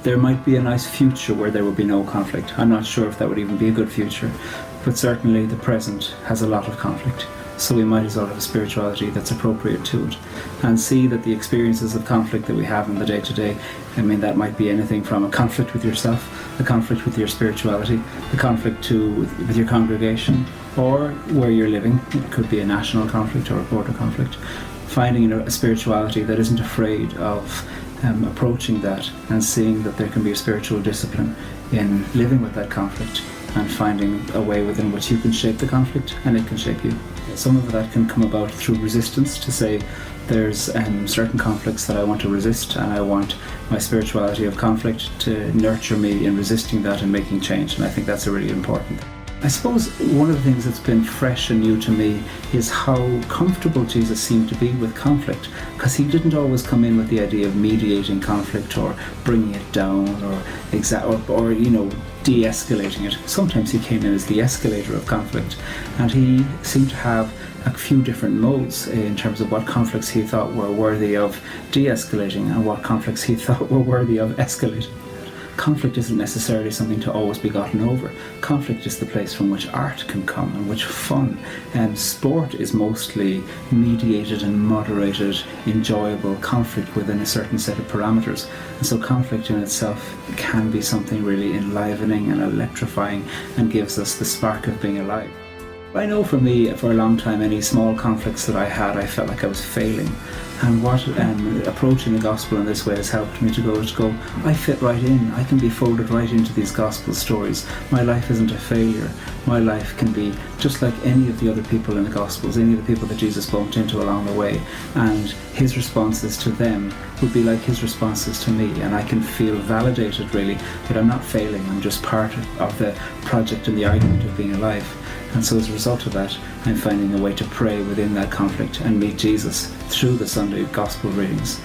there might be a nice future where there would be no conflict. I'm not sure if that would even be a good future, but certainly the present has a lot of conflict. So we might as well have a spirituality that's appropriate to it, and see that the experiences of conflict that we have in the day-to-day, I mean, that might be anything from a conflict with yourself, a conflict with your spirituality, a conflict with your congregation, or where you're living. It could be a national conflict or a border conflict. Finding a spirituality that isn't afraid of approaching that, and seeing that there can be a spiritual discipline in living with that conflict, and finding a way within which you can shape the conflict and it can shape you. Some of that can come about through resistance, to say there's certain conflicts that I want to resist, and I want my spirituality of conflict to nurture me in resisting that and making change, and I think that's a really important thing. I suppose one of the things that's been fresh and new to me is how comfortable Jesus seemed to be with conflict, because he didn't always come in with the idea of mediating conflict or bringing it down or de-escalating it. Sometimes he came in as the escalator of conflict, and he seemed to have a few different modes in terms of what conflicts he thought were worthy of de-escalating and what conflicts he thought were worthy of escalating. Conflict isn't necessarily something to always be gotten over. Conflict is the place from which art can come, and which fun. Sport is mostly mediated and moderated, enjoyable conflict within a certain set of parameters. And so conflict in itself can be something really enlivening and electrifying, and gives us the spark of being alive. I know for me, for a long time, any small conflicts that I had, I felt like I was failing. And what approaching the gospel in this way has helped me to go, I fit right in. I can be folded right into these gospel stories. My life isn't a failure. My life can be just like any of the other people in the gospels, any of the people that Jesus bumped into along the way. And his responses to them would be like his responses to me. And I can feel validated, really, that I'm not failing. I'm just part of the project and the argument of being alive. And so as a result of that, I'm finding a way to pray within that conflict and meet Jesus through the Sunday gospel readings.